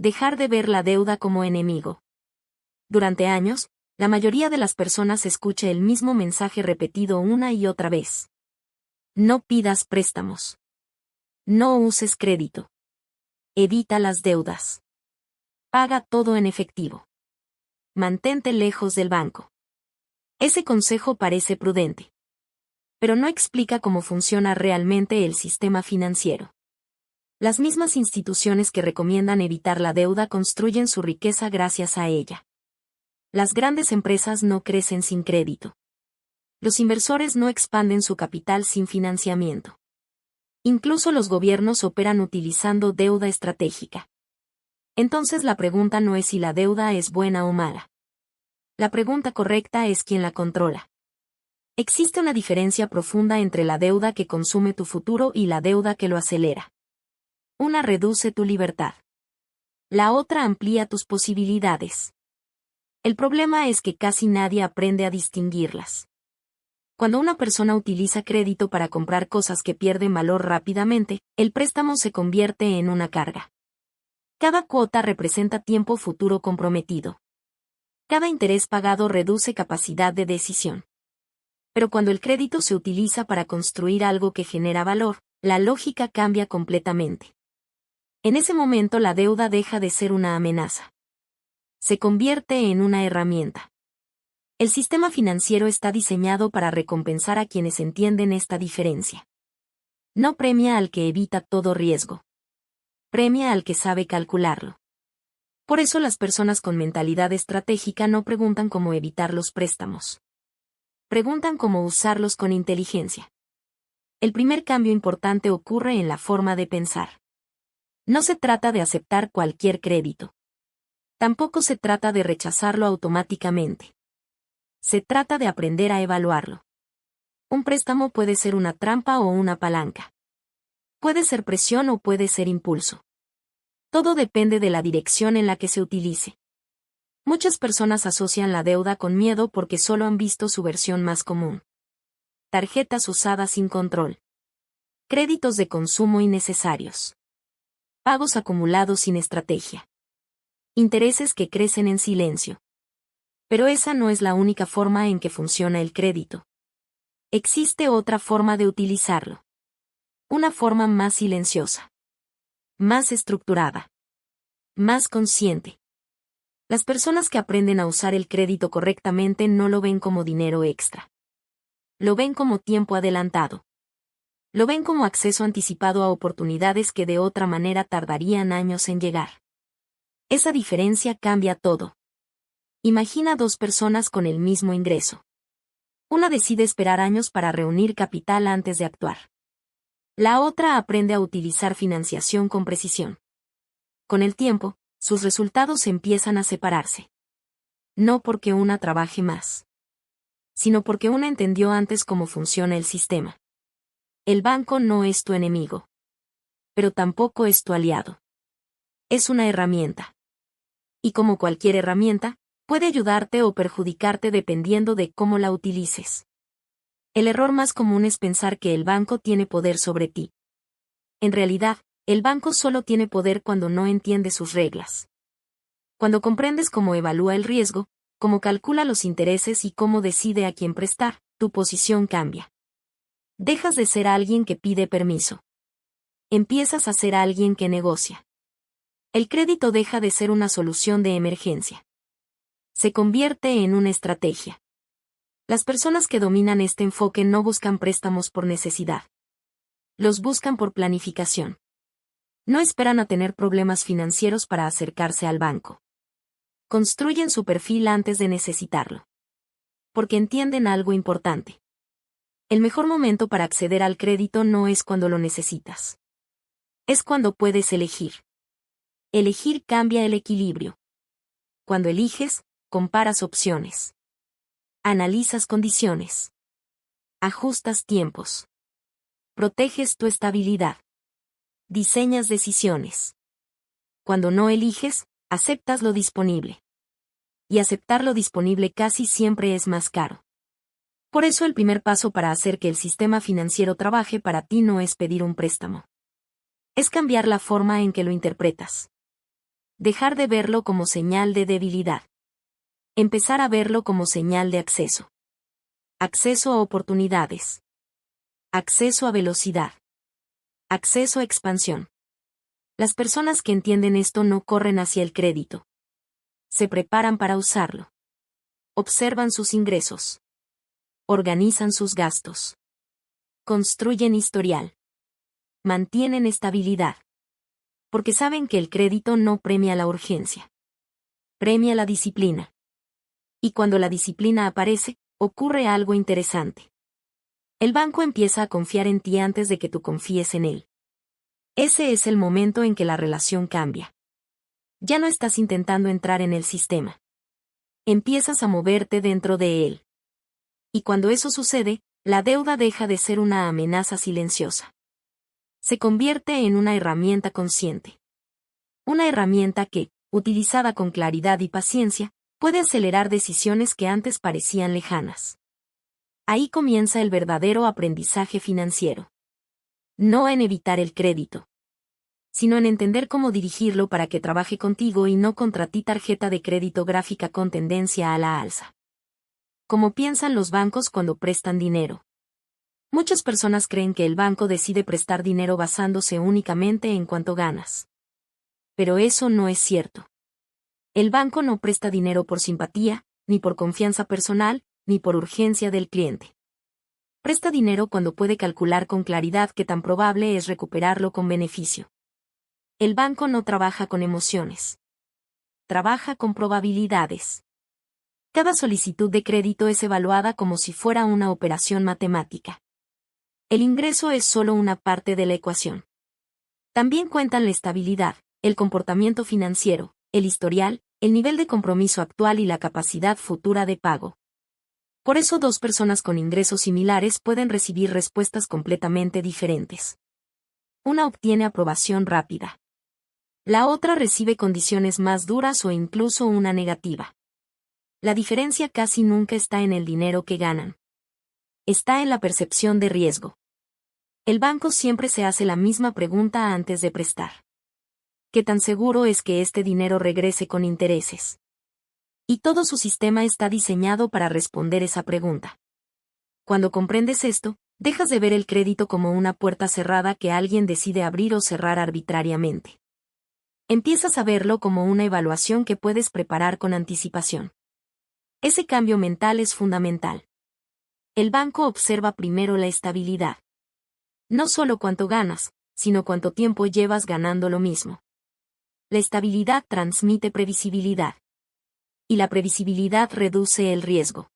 Dejar de ver la deuda como enemigo. Durante años, la mayoría de las personas escucha el mismo mensaje repetido una y otra vez. No pidas préstamos. No uses crédito. Evita las deudas. Paga todo en efectivo. Mantente lejos del banco. Ese consejo parece prudente, pero no explica cómo funciona realmente el sistema financiero. Las mismas instituciones que recomiendan evitar la deuda construyen su riqueza gracias a ella. Las grandes empresas no crecen sin crédito. Los inversores no expanden su capital sin financiamiento. Incluso los gobiernos operan utilizando deuda estratégica. Entonces la pregunta no es si la deuda es buena o mala. La pregunta correcta es quién la controla. Existe una diferencia profunda entre la deuda que consume tu futuro y la deuda que lo acelera. Una reduce tu libertad. La otra amplía tus posibilidades. El problema es que casi nadie aprende a distinguirlas. Cuando una persona utiliza crédito para comprar cosas que pierden valor rápidamente, el préstamo se convierte en una carga. Cada cuota representa tiempo futuro comprometido. Cada interés pagado reduce capacidad de decisión. Pero cuando el crédito se utiliza para construir algo que genera valor, la lógica cambia completamente. En ese momento la deuda deja de ser una amenaza. Se convierte en una herramienta. El sistema financiero está diseñado para recompensar a quienes entienden esta diferencia. No premia al que evita todo riesgo. Premia al que sabe calcularlo. Por eso las personas con mentalidad estratégica no preguntan cómo evitar los préstamos. Preguntan cómo usarlos con inteligencia. El primer cambio importante ocurre en la forma de pensar. No se trata de aceptar cualquier crédito. Tampoco se trata de rechazarlo automáticamente. Se trata de aprender a evaluarlo. Un préstamo puede ser una trampa o una palanca. Puede ser presión o puede ser impulso. Todo depende de la dirección en la que se utilice. Muchas personas asocian la deuda con miedo porque solo han visto su versión más común. Tarjetas usadas sin control. Créditos de consumo innecesarios. Pagos acumulados sin estrategia. Intereses que crecen en silencio. Pero esa no es la única forma en que funciona el crédito. Existe otra forma de utilizarlo. Una forma más silenciosa. Más estructurada. Más consciente. Las personas que aprenden a usar el crédito correctamente no lo ven como dinero extra. Lo ven como tiempo adelantado. Lo ven como acceso anticipado a oportunidades que de otra manera tardarían años en llegar. Esa diferencia cambia todo. Imagina dos personas con el mismo ingreso. Una decide esperar años para reunir capital antes de actuar. La otra aprende a utilizar financiación con precisión. Con el tiempo, sus resultados empiezan a separarse. No porque una trabaje más, sino porque una entendió antes cómo funciona el sistema. El banco no es tu enemigo. Pero tampoco es tu aliado. Es una herramienta. Y como cualquier herramienta, puede ayudarte o perjudicarte dependiendo de cómo la utilices. El error más común es pensar que el banco tiene poder sobre ti. En realidad, el banco solo tiene poder cuando no entiende sus reglas. Cuando comprendes cómo evalúa el riesgo, cómo calcula los intereses y cómo decide a quién prestar, tu posición cambia. Dejas de ser alguien que pide permiso. Empiezas a ser alguien que negocia. El crédito deja de ser una solución de emergencia. Se convierte en una estrategia. Las personas que dominan este enfoque no buscan préstamos por necesidad. Los buscan por planificación. No esperan a tener problemas financieros para acercarse al banco. Construyen su perfil antes de necesitarlo. Porque entienden algo importante. El mejor momento para acceder al crédito no es cuando lo necesitas. Es cuando puedes elegir. Elegir cambia el equilibrio. Cuando eliges, comparas opciones. Analizas condiciones. Ajustas tiempos. Proteges tu estabilidad. Diseñas decisiones. Cuando no eliges, aceptas lo disponible. Y aceptar lo disponible casi siempre es más caro. Por eso el primer paso para hacer que el sistema financiero trabaje para ti no es pedir un préstamo. Es cambiar la forma en que lo interpretas. Dejar de verlo como señal de debilidad. Empezar a verlo como señal de acceso. Acceso a oportunidades. Acceso a velocidad. Acceso a expansión. Las personas que entienden esto no corren hacia el crédito. Se preparan para usarlo. Observan sus ingresos. Organizan sus gastos. Construyen historial. Mantienen estabilidad. Porque saben que el crédito no premia la urgencia. Premia la disciplina. Y cuando la disciplina aparece, ocurre algo interesante. El banco empieza a confiar en ti antes de que tú confíes en él. Ese es el momento en que la relación cambia. Ya no estás intentando entrar en el sistema. Empiezas a moverte dentro de él. Y cuando eso sucede, la deuda deja de ser una amenaza silenciosa. Se convierte en una herramienta consciente. Una herramienta que, utilizada con claridad y paciencia, puede acelerar decisiones que antes parecían lejanas. Ahí comienza el verdadero aprendizaje financiero. No en evitar el crédito, sino en entender cómo dirigirlo para que trabaje contigo y no contra ti. Tarjeta de crédito gráfica con tendencia a la alza. ¿Cómo piensan los bancos cuando prestan dinero? Muchas personas creen que el banco decide prestar dinero basándose únicamente en cuánto ganas. Pero eso no es cierto. El banco no presta dinero por simpatía, ni por confianza personal, ni por urgencia del cliente. Presta dinero cuando puede calcular con claridad qué tan probable es recuperarlo con beneficio. El banco no trabaja con emociones. Trabaja con probabilidades. Cada solicitud de crédito es evaluada como si fuera una operación matemática. El ingreso es solo una parte de la ecuación. También cuentan la estabilidad, el comportamiento financiero, el historial, el nivel de compromiso actual y la capacidad futura de pago. Por eso dos personas con ingresos similares pueden recibir respuestas completamente diferentes. Una obtiene aprobación rápida. La otra recibe condiciones más duras o incluso una negativa. La diferencia casi nunca está en el dinero que ganan. Está en la percepción de riesgo. El banco siempre se hace la misma pregunta antes de prestar. ¿Qué tan seguro es que este dinero regrese con intereses? Y todo su sistema está diseñado para responder esa pregunta. Cuando comprendes esto, dejas de ver el crédito como una puerta cerrada que alguien decide abrir o cerrar arbitrariamente. Empiezas a verlo como una evaluación que puedes preparar con anticipación. Ese cambio mental es fundamental. El banco observa primero la estabilidad. No solo cuánto ganas, sino cuánto tiempo llevas ganando lo mismo. La estabilidad transmite previsibilidad. Y la previsibilidad reduce el riesgo.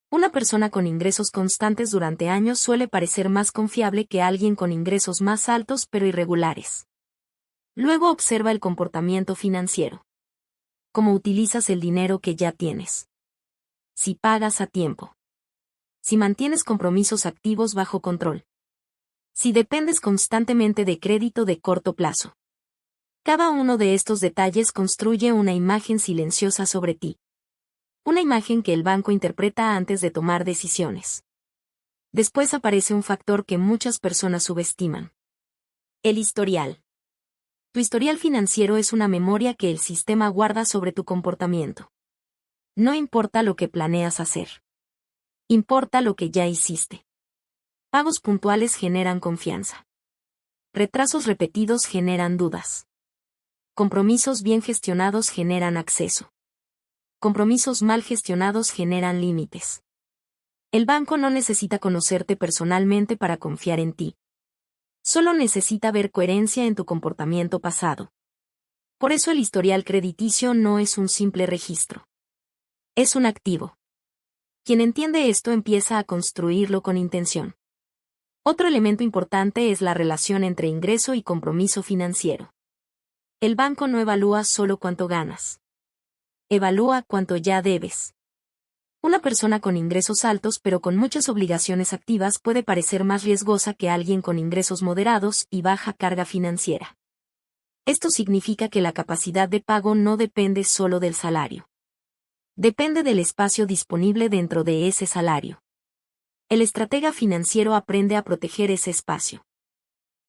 Una persona con ingresos constantes durante años suele parecer más confiable que alguien con ingresos más altos pero irregulares. Luego observa el comportamiento financiero. Cómo utilizas el dinero que ya tienes. Si pagas a tiempo. Si mantienes compromisos activos bajo control. Si dependes constantemente de crédito de corto plazo. Cada uno de estos detalles construye una imagen silenciosa sobre ti. Una imagen que el banco interpreta antes de tomar decisiones. Después aparece un factor que muchas personas subestiman. El historial. Tu historial financiero es una memoria que el sistema guarda sobre tu comportamiento. No importa lo que planeas hacer. Importa lo que ya hiciste. Pagos puntuales generan confianza. Retrasos repetidos generan dudas. Compromisos bien gestionados generan acceso. Compromisos mal gestionados generan límites. El banco no necesita conocerte personalmente para confiar en ti. Solo necesita ver coherencia en tu comportamiento pasado. Por eso el historial crediticio no es un simple registro. Es un activo. Quien entiende esto empieza a construirlo con intención. Otro elemento importante es la relación entre ingreso y compromiso financiero. El banco no evalúa solo cuánto ganas. Evalúa cuánto ya debes. Una persona con ingresos altos pero con muchas obligaciones activas puede parecer más riesgosa que alguien con ingresos moderados y baja carga financiera. Esto significa que la capacidad de pago no depende solo del salario. Depende del espacio disponible dentro de ese salario. El estratega financiero aprende a proteger ese espacio.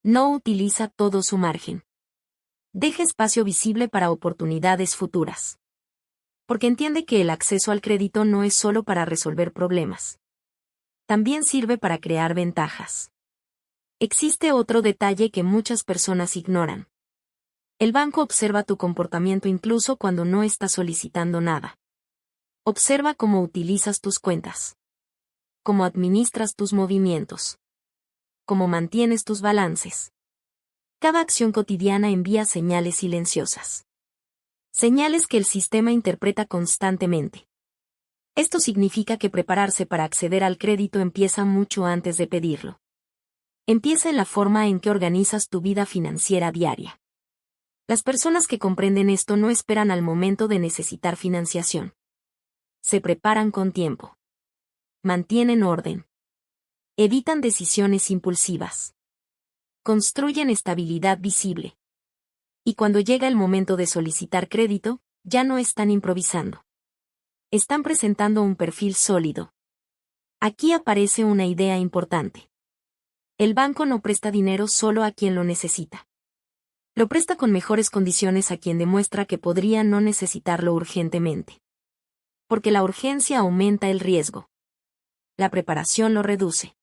No utiliza todo su margen. Deja espacio visible para oportunidades futuras. Porque entiende que el acceso al crédito no es solo para resolver problemas. También sirve para crear ventajas. Existe otro detalle que muchas personas ignoran. El banco observa tu comportamiento incluso cuando no estás solicitando nada. Observa cómo utilizas tus cuentas. Cómo administras tus movimientos. Cómo mantienes tus balances. Cada acción cotidiana envía señales silenciosas. Señales que el sistema interpreta constantemente. Esto significa que prepararse para acceder al crédito empieza mucho antes de pedirlo. Empieza en la forma en que organizas tu vida financiera diaria. Las personas que comprenden esto no esperan al momento de necesitar financiación. Se preparan con tiempo. Mantienen orden. Evitan decisiones impulsivas. Construyen estabilidad visible. Y cuando llega el momento de solicitar crédito, ya no están improvisando. Están presentando un perfil sólido. Aquí aparece una idea importante. El banco no presta dinero solo a quien lo necesita. Lo presta con mejores condiciones a quien demuestra que podría no necesitarlo urgentemente. Porque la urgencia aumenta el riesgo. La preparación lo reduce.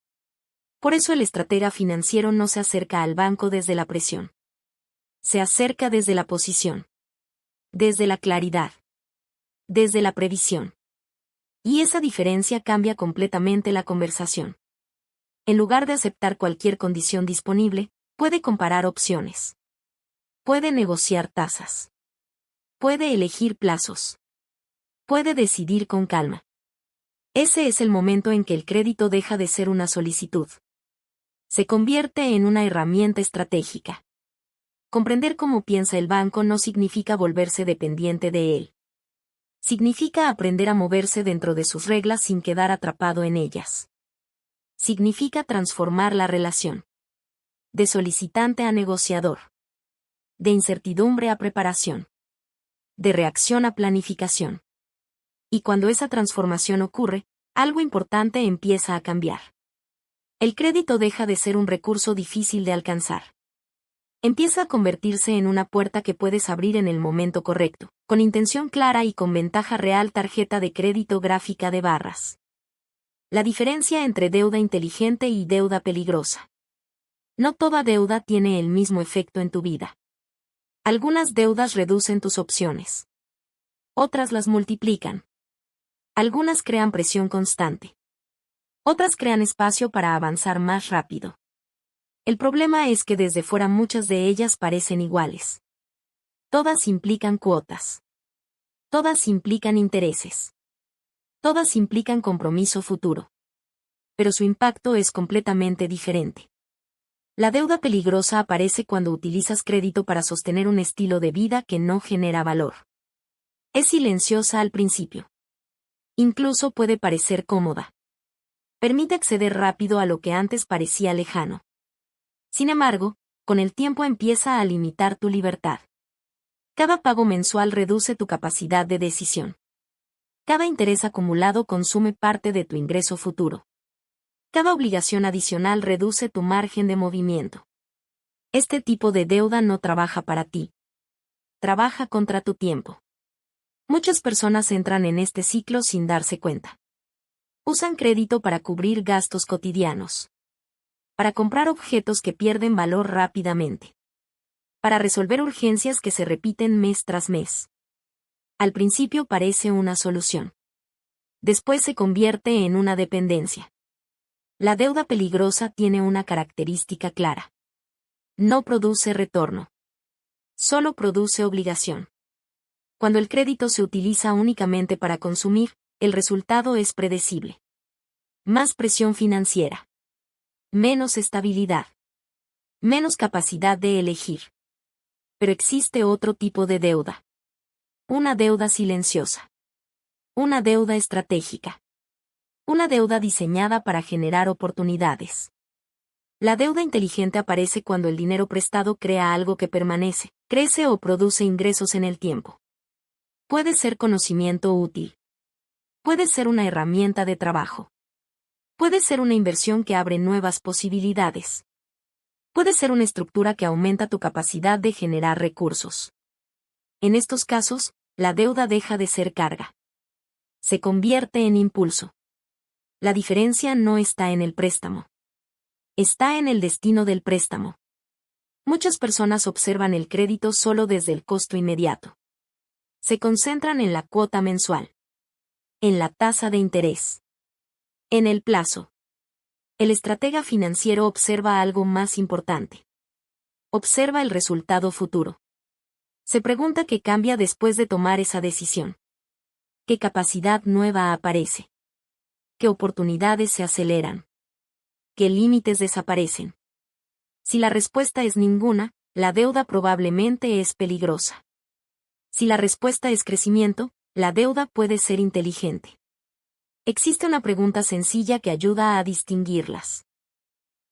Por eso el estratega financiero no se acerca al banco desde la presión. Se acerca desde la posición. Desde la claridad. Desde la previsión. Y esa diferencia cambia completamente la conversación. En lugar de aceptar cualquier condición disponible, puede comparar opciones. Puede negociar tasas. Puede elegir plazos. Puede decidir con calma. Ese es el momento en que el crédito deja de ser una solicitud. Se convierte en una herramienta estratégica. Comprender cómo piensa el banco no significa volverse dependiente de él. Significa aprender a moverse dentro de sus reglas sin quedar atrapado en ellas. Significa transformar la relación. De solicitante a negociador. De incertidumbre a preparación. De reacción a planificación. Y cuando esa transformación ocurre, algo importante empieza a cambiar. El crédito deja de ser un recurso difícil de alcanzar. Empieza a convertirse en una puerta que puedes abrir en el momento correcto, con intención clara y con ventaja real. Tarjeta de crédito gráfica de barras. La diferencia entre deuda inteligente y deuda peligrosa. No toda deuda tiene el mismo efecto en tu vida. Algunas deudas reducen tus opciones. Otras las multiplican. Algunas crean presión constante. Otras crean espacio para avanzar más rápido. El problema es que desde fuera muchas de ellas parecen iguales. Todas implican cuotas. Todas implican intereses. Todas implican compromiso futuro. Pero su impacto es completamente diferente. La deuda peligrosa aparece cuando utilizas crédito para sostener un estilo de vida que no genera valor. Es silenciosa al principio. Incluso puede parecer cómoda. Permite acceder rápido a lo que antes parecía lejano. Sin embargo, con el tiempo empieza a limitar tu libertad. Cada pago mensual reduce tu capacidad de decisión. Cada interés acumulado consume parte de tu ingreso futuro. Cada obligación adicional reduce tu margen de movimiento. Este tipo de deuda no trabaja para ti. Trabaja contra tu tiempo. Muchas personas entran en este ciclo sin darse cuenta. Usan crédito para cubrir gastos cotidianos. Para comprar objetos que pierden valor rápidamente. Para resolver urgencias que se repiten mes tras mes. Al principio parece una solución. Después se convierte en una dependencia. La deuda peligrosa tiene una característica clara. No produce retorno. Solo produce obligación. Cuando el crédito se utiliza únicamente para consumir, el resultado es predecible. Más presión financiera. Menos estabilidad. Menos capacidad de elegir. Pero existe otro tipo de deuda. Una deuda silenciosa. Una deuda estratégica. Una deuda diseñada para generar oportunidades. La deuda inteligente aparece cuando el dinero prestado crea algo que permanece, crece o produce ingresos en el tiempo. Puede ser conocimiento útil. Puede ser una herramienta de trabajo. Puede ser una inversión que abre nuevas posibilidades. Puede ser una estructura que aumenta tu capacidad de generar recursos. En estos casos, la deuda deja de ser carga. Se convierte en impulso. La diferencia no está en el préstamo. Está en el destino del préstamo. Muchas personas observan el crédito solo desde el costo inmediato. Se concentran en la cuota mensual, en la tasa de interés, en el plazo. El estratega financiero observa algo más importante. Observa el resultado futuro. Se pregunta qué cambia después de tomar esa decisión. ¿Qué capacidad nueva aparece? ¿Qué oportunidades se aceleran? ¿Qué límites desaparecen? Si la respuesta es ninguna, la deuda probablemente es peligrosa. Si la respuesta es crecimiento, la deuda puede ser inteligente. Existe una pregunta sencilla que ayuda a distinguirlas.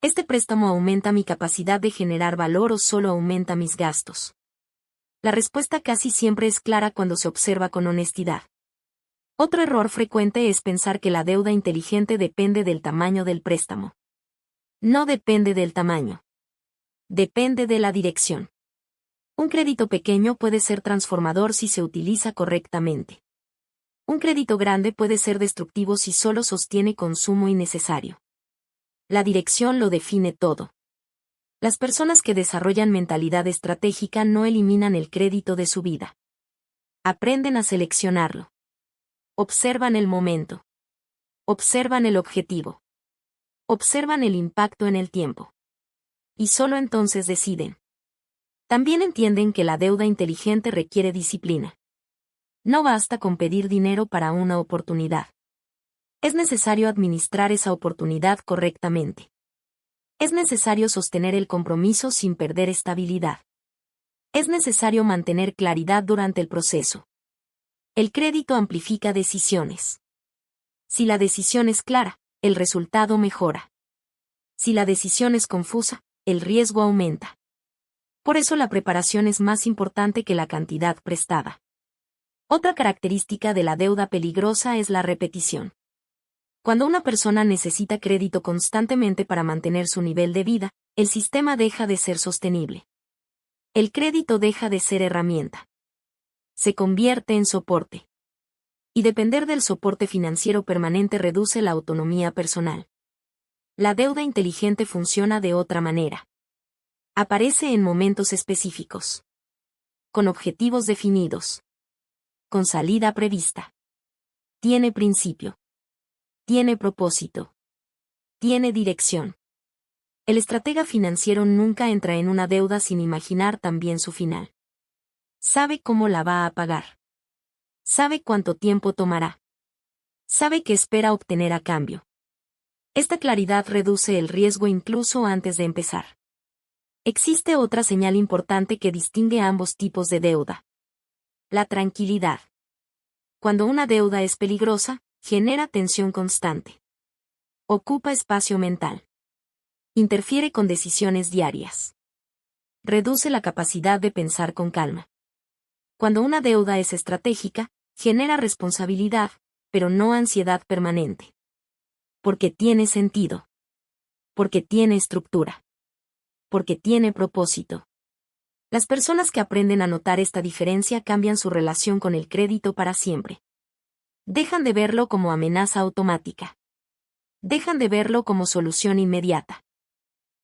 ¿Este préstamo aumenta mi capacidad de generar valor o solo aumenta mis gastos? La respuesta casi siempre es clara cuando se observa con honestidad. Otro error frecuente es pensar que la deuda inteligente depende del tamaño del préstamo. No depende del tamaño. Depende de la dirección. Un crédito pequeño puede ser transformador si se utiliza correctamente. Un crédito grande puede ser destructivo si solo sostiene consumo innecesario. La dirección lo define todo. Las personas que desarrollan mentalidad estratégica no eliminan el crédito de su vida. Aprenden a seleccionarlo. Observan el momento. Observan el objetivo. Observan el impacto en el tiempo. Y solo entonces deciden. También entienden que la deuda inteligente requiere disciplina. No basta con pedir dinero para una oportunidad. Es necesario administrar esa oportunidad correctamente. Es necesario sostener el compromiso sin perder estabilidad. Es necesario mantener claridad durante el proceso. El crédito amplifica decisiones. Si la decisión es clara, el resultado mejora. Si la decisión es confusa, el riesgo aumenta. Por eso la preparación es más importante que la cantidad prestada. Otra característica de la deuda peligrosa es la repetición. Cuando una persona necesita crédito constantemente para mantener su nivel de vida, el sistema deja de ser sostenible. El crédito deja de ser herramienta. Se convierte en soporte. Y depender del soporte financiero permanente reduce la autonomía personal. La deuda inteligente funciona de otra manera. Aparece en momentos específicos. Con objetivos definidos. Con salida prevista. Tiene principio. Tiene propósito. Tiene dirección. El estratega financiero nunca entra en una deuda sin imaginar también su final. Sabe cómo la va a pagar. Sabe cuánto tiempo tomará. Sabe qué espera obtener a cambio. Esta claridad reduce el riesgo incluso antes de empezar. Existe otra señal importante que distingue ambos tipos de deuda. La tranquilidad. Cuando una deuda es peligrosa, genera tensión constante. Ocupa espacio mental. Interfiere con decisiones diarias. Reduce la capacidad de pensar con calma. Cuando una deuda es estratégica, genera responsabilidad, pero no ansiedad permanente. Porque tiene sentido. Porque tiene estructura. Porque tiene propósito. Las personas que aprenden a notar esta diferencia cambian su relación con el crédito para siempre. Dejan de verlo como amenaza automática. Dejan de verlo como solución inmediata.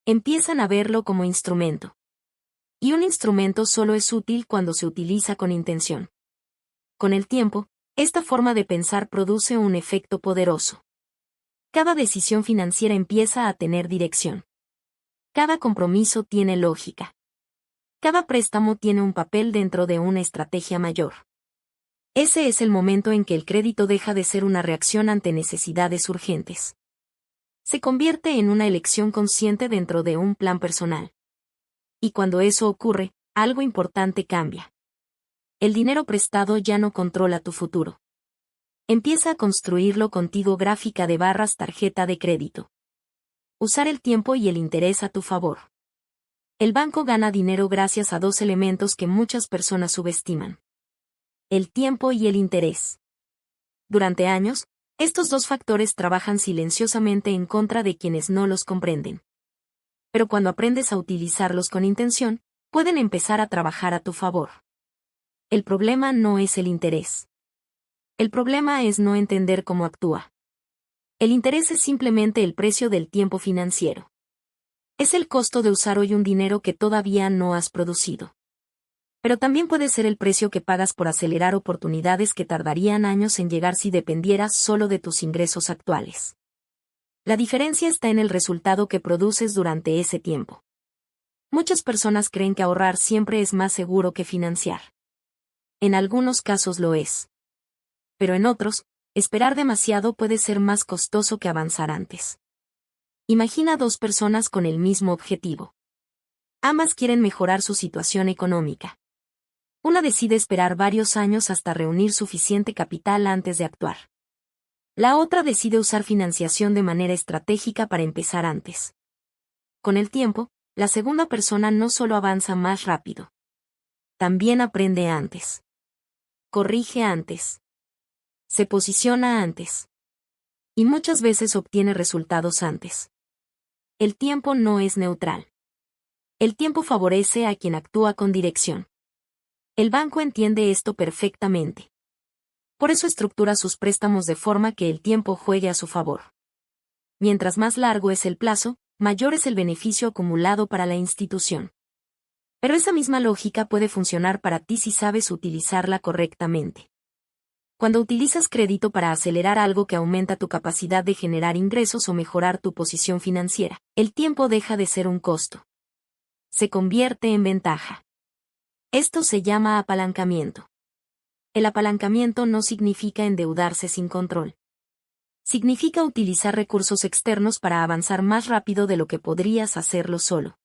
Empiezan a verlo como instrumento. Y un instrumento solo es útil cuando se utiliza con intención. Con el tiempo, esta forma de pensar produce un efecto poderoso. Cada decisión financiera empieza a tener dirección. Cada compromiso tiene lógica. Cada préstamo tiene un papel dentro de una estrategia mayor. Ese es el momento en que el crédito deja de ser una reacción ante necesidades urgentes. Se convierte en una elección consciente dentro de un plan personal. Y cuando eso ocurre, algo importante cambia. El dinero prestado ya no controla tu futuro. Empieza a construirlo contigo. Gráfica de barras. Tarjeta de crédito. Usar el tiempo y el interés a tu favor. El banco gana dinero gracias a dos elementos que muchas personas subestiman. El tiempo y el interés. Durante años, estos dos factores trabajan silenciosamente en contra de quienes no los comprenden. Pero cuando aprendes a utilizarlos con intención, pueden empezar a trabajar a tu favor. El problema no es el interés. El problema es no entender cómo actúa. El interés es simplemente el precio del tiempo financiero. Es el costo de usar hoy un dinero que todavía no has producido. Pero también puede ser el precio que pagas por acelerar oportunidades que tardarían años en llegar si dependieras solo de tus ingresos actuales. La diferencia está en el resultado que produces durante ese tiempo. Muchas personas creen que ahorrar siempre es más seguro que financiar. En algunos casos lo es. Pero en otros, esperar demasiado puede ser más costoso que avanzar antes. Imagina dos personas con el mismo objetivo. Ambas quieren mejorar su situación económica. Una decide esperar varios años hasta reunir suficiente capital antes de actuar. La otra decide usar financiación de manera estratégica para empezar antes. Con el tiempo, la segunda persona no solo avanza más rápido. También aprende antes. Corrige antes. Se posiciona antes. Y muchas veces obtiene resultados antes. El tiempo no es neutral. El tiempo favorece a quien actúa con dirección. El banco entiende esto perfectamente. Por eso estructura sus préstamos de forma que el tiempo juegue a su favor. Mientras más largo es el plazo, mayor es el beneficio acumulado para la institución. Pero esa misma lógica puede funcionar para ti si sabes utilizarla correctamente. Cuando utilizas crédito para acelerar algo que aumenta tu capacidad de generar ingresos o mejorar tu posición financiera, el tiempo deja de ser un costo. Se convierte en ventaja. Esto se llama apalancamiento. El apalancamiento no significa endeudarse sin control. Significa utilizar recursos externos para avanzar más rápido de lo que podrías hacerlo solo.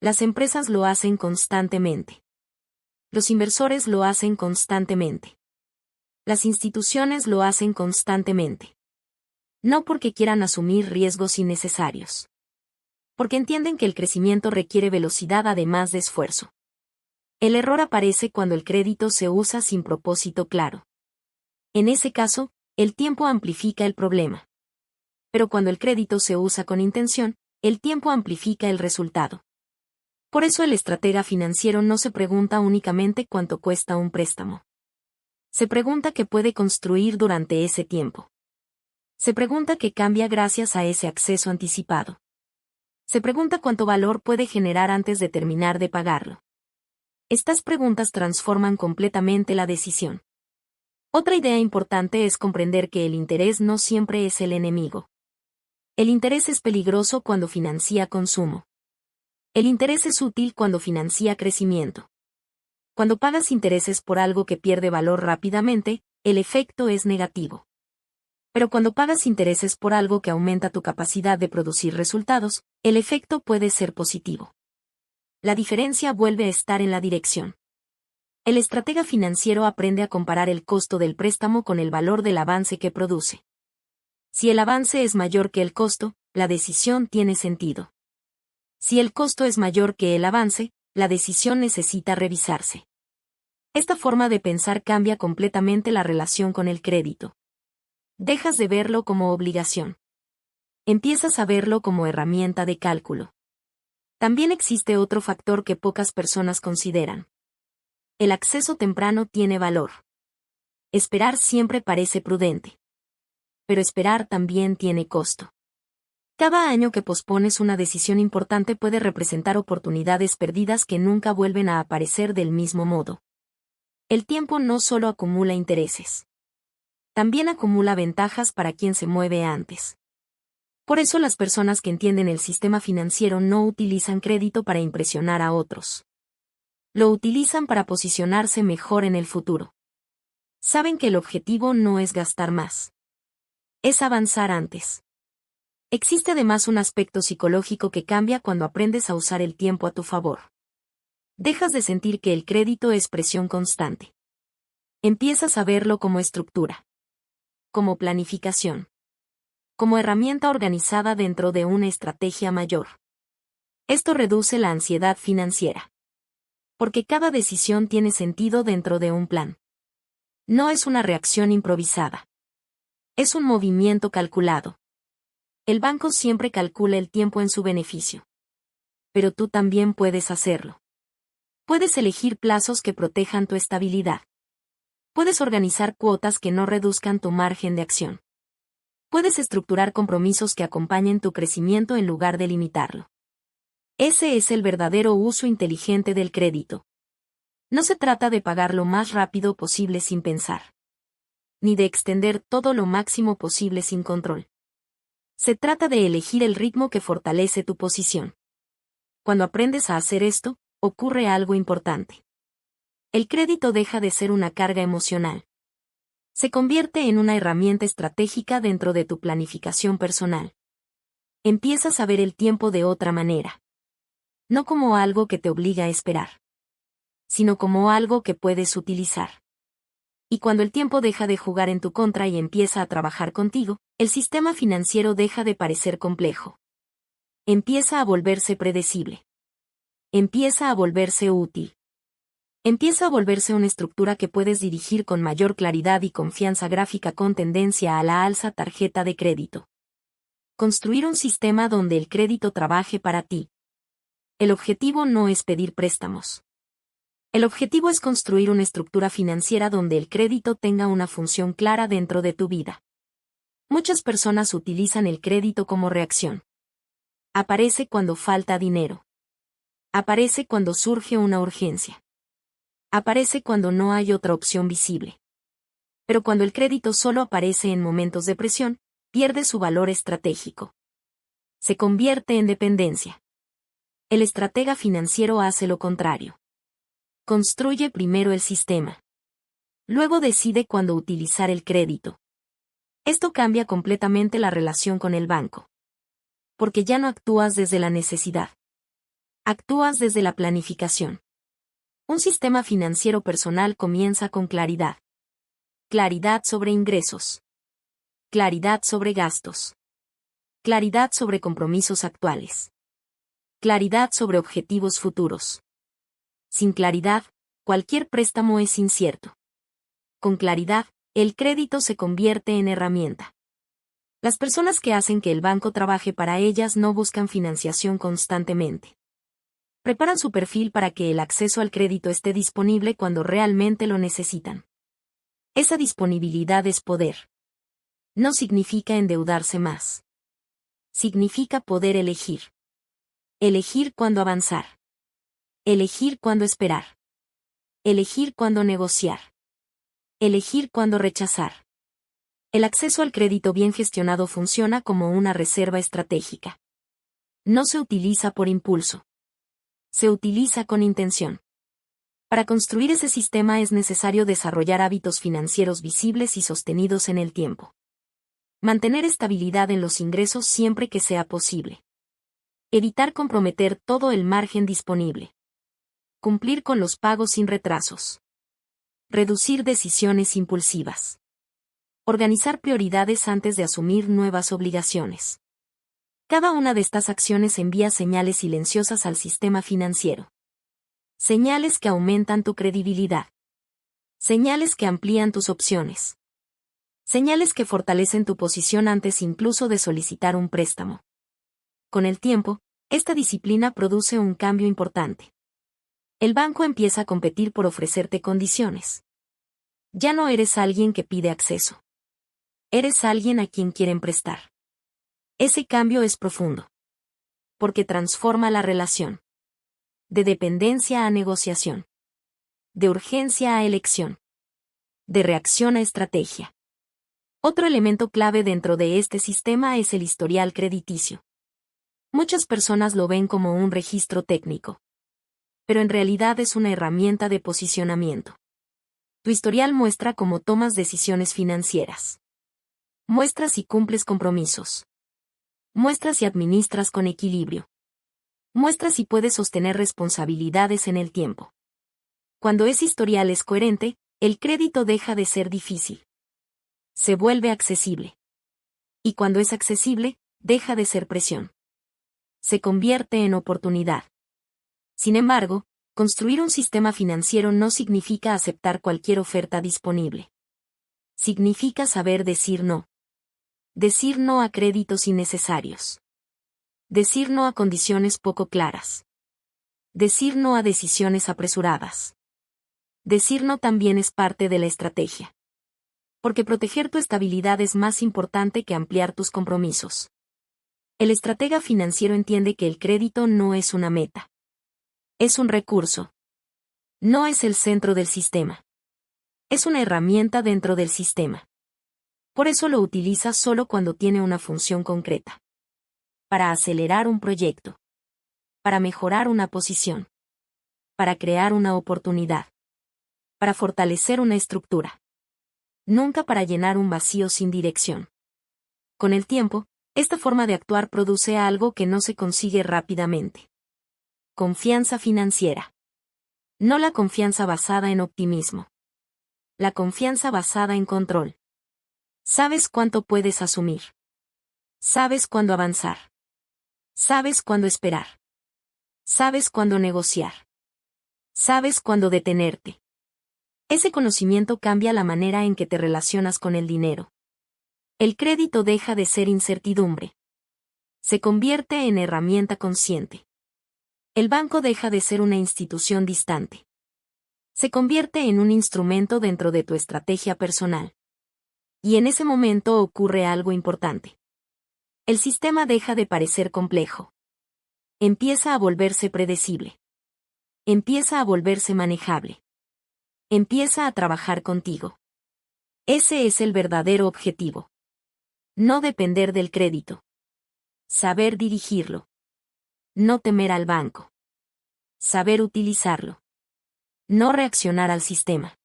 Las empresas lo hacen constantemente. Los inversores lo hacen constantemente. Las instituciones lo hacen constantemente. No porque quieran asumir riesgos innecesarios. Porque entienden que el crecimiento requiere velocidad además de esfuerzo. El error aparece cuando el crédito se usa sin propósito claro. En ese caso, el tiempo amplifica el problema. Pero cuando el crédito se usa con intención, el tiempo amplifica el resultado. Por eso el estratega financiero no se pregunta únicamente cuánto cuesta un préstamo. Se pregunta qué puede construir durante ese tiempo. Se pregunta qué cambia gracias a ese acceso anticipado. Se pregunta cuánto valor puede generar antes de terminar de pagarlo. Estas preguntas transforman completamente la decisión. Otra idea importante es comprender que el interés no siempre es el enemigo. El interés es peligroso cuando financia consumo. El interés es útil cuando financia crecimiento. Cuando pagas intereses por algo que pierde valor rápidamente, el efecto es negativo. Pero cuando pagas intereses por algo que aumenta tu capacidad de producir resultados, el efecto puede ser positivo. La diferencia vuelve a estar en la dirección. El estratega financiero aprende a comparar el costo del préstamo con el valor del avance que produce. Si el avance es mayor que el costo, la decisión tiene sentido. Si el costo es mayor que el avance, la decisión necesita revisarse. Esta forma de pensar cambia completamente la relación con el crédito. Dejas de verlo como obligación. Empiezas a verlo como herramienta de cálculo. También existe otro factor que pocas personas consideran. El acceso temprano tiene valor. Esperar siempre parece prudente. Pero esperar también tiene costo. Cada año que pospones una decisión importante puede representar oportunidades perdidas que nunca vuelven a aparecer del mismo modo. El tiempo no solo acumula intereses. También acumula ventajas para quien se mueve antes. Por eso las personas que entienden el sistema financiero no utilizan crédito para impresionar a otros. Lo utilizan para posicionarse mejor en el futuro. Saben que el objetivo no es gastar más. Es avanzar antes. Existe además un aspecto psicológico que cambia cuando aprendes a usar el tiempo a tu favor. Dejas de sentir que el crédito es presión constante. Empiezas a verlo como estructura. Como planificación. Como herramienta organizada dentro de una estrategia mayor. Esto reduce la ansiedad financiera. Porque cada decisión tiene sentido dentro de un plan. No es una reacción improvisada. Es un movimiento calculado. El banco siempre calcula el tiempo en su beneficio. pero tú también puedes hacerlo. Puedes elegir plazos que protejan tu estabilidad. Puedes organizar cuotas que no reduzcan tu margen de acción. Puedes estructurar compromisos que acompañen tu crecimiento en lugar de limitarlo. Ese es el verdadero uso inteligente del crédito. No se trata de pagar lo más rápido posible sin pensar, ni de extender todo lo máximo posible sin control. Se trata de elegir el ritmo que fortalece tu posición. Cuando aprendes a hacer esto, ocurre algo importante. El crédito deja de ser una carga emocional. Se convierte en una herramienta estratégica dentro de tu planificación personal. Empiezas a ver el tiempo de otra manera. No como algo que te obliga a esperar, sino como algo que puedes utilizar. Y cuando el tiempo deja de jugar en tu contra y empieza a trabajar contigo, el sistema financiero deja de parecer complejo. Empieza a volverse predecible. Empieza a volverse útil. Empieza a volverse una estructura que puedes dirigir con mayor claridad y confianza gráfica con tendencia a la alza. Tarjeta de crédito. Construir un sistema donde el crédito trabaje para ti. El objetivo no es pedir préstamos. El objetivo es construir una estructura financiera donde el crédito tenga una función clara dentro de tu vida. Muchas personas utilizan el crédito como reacción. Aparece cuando falta dinero. Aparece cuando surge una urgencia. Aparece cuando no hay otra opción visible. Pero cuando el crédito solo aparece en momentos de presión, pierde su valor estratégico. Se convierte en dependencia. El estratega financiero hace lo contrario. Construye primero el sistema. Luego decide cuándo utilizar el crédito. Esto cambia completamente la relación con el banco. Porque ya no actúas desde la necesidad. Actúas desde la planificación. Un sistema financiero personal comienza con claridad. Claridad sobre ingresos. Claridad sobre gastos. Claridad sobre compromisos actuales. Claridad sobre objetivos futuros. Sin claridad, cualquier préstamo es incierto. Con claridad, el crédito se convierte en herramienta. Las personas que hacen que el banco trabaje para ellas no buscan financiación constantemente. Preparan su perfil para que el acceso al crédito esté disponible cuando realmente lo necesitan. Esa disponibilidad es poder. No significa endeudarse más. Significa poder elegir. Elegir cuándo avanzar. Elegir cuándo esperar. Elegir cuándo negociar. Elegir cuándo rechazar. El acceso al crédito bien gestionado funciona como una reserva estratégica. No se utiliza por impulso. Se utiliza con intención. Para construir ese sistema es necesario desarrollar hábitos financieros visibles y sostenidos en el tiempo. Mantener estabilidad en los ingresos siempre que sea posible. Evitar comprometer todo el margen disponible. Cumplir con los pagos sin retrasos. Reducir decisiones impulsivas. Organizar prioridades antes de asumir nuevas obligaciones. Cada una de estas acciones envía señales silenciosas al sistema financiero. Señales que aumentan tu credibilidad. Señales que amplían tus opciones. Señales que fortalecen tu posición antes incluso de solicitar un préstamo. Con el tiempo, esta disciplina produce un cambio importante. El banco empieza a competir por ofrecerte condiciones. Ya no eres alguien que pide acceso. Eres alguien a quien quieren prestar. Ese cambio es profundo. Porque transforma la relación. De dependencia a negociación. De urgencia a elección. De reacción a estrategia. Otro elemento clave dentro de este sistema es el historial crediticio. Muchas personas lo ven como un registro técnico. Pero en realidad es una herramienta de posicionamiento. Tu historial muestra cómo tomas decisiones financieras. Muestra si cumples compromisos. Muestra si administras con equilibrio. Muestra si puedes sostener responsabilidades en el tiempo. Cuando ese historial es coherente, el crédito deja de ser difícil. Se vuelve accesible. Y cuando es accesible, deja de ser presión. Se convierte en oportunidad. Sin embargo, construir un sistema financiero no significa aceptar cualquier oferta disponible. Significa saber decir no. Decir no a créditos innecesarios. Decir no a condiciones poco claras. Decir no a decisiones apresuradas. Decir no también es parte de la estrategia. Porque proteger tu estabilidad es más importante que ampliar tus compromisos. El estratega financiero entiende que el crédito no es una meta. Es un recurso. No es el centro del sistema. Es una herramienta dentro del sistema. Por eso lo utiliza solo cuando tiene una función concreta. Para acelerar un proyecto. Para mejorar una posición. Para crear una oportunidad. Para fortalecer una estructura. Nunca para llenar un vacío sin dirección. Con el tiempo, esta forma de actuar produce algo que no se consigue rápidamente. Confianza financiera. No la confianza basada en optimismo. La confianza basada en control. Sabes cuánto puedes asumir. Sabes cuándo avanzar. Sabes cuándo esperar. Sabes cuándo negociar. Sabes cuándo detenerte. Ese conocimiento cambia la manera en que te relacionas con el dinero. El crédito deja de ser incertidumbre. Se convierte en herramienta consciente. El banco deja de ser una institución distante. Se convierte en un instrumento dentro de tu estrategia personal. Y en ese momento ocurre algo importante. El sistema deja de parecer complejo. Empieza a volverse predecible. Empieza a volverse manejable. Empieza a trabajar contigo. Ese es el verdadero objetivo. No depender del crédito. Saber dirigirlo. No temer al banco. Saber utilizarlo. No reaccionar al sistema.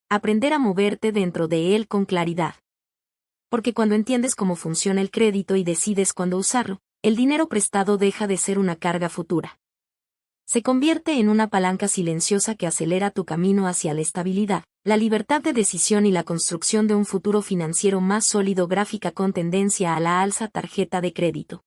Aprender a moverte dentro de él con claridad. Porque cuando entiendes cómo funciona el crédito y decides cuándo usarlo, el dinero prestado deja de ser una carga futura. Se convierte en una palanca silenciosa que acelera tu camino hacia la estabilidad, la libertad de decisión y la construcción de un futuro financiero más sólido. Gráfica con tendencia a la alza. Tarjeta de crédito.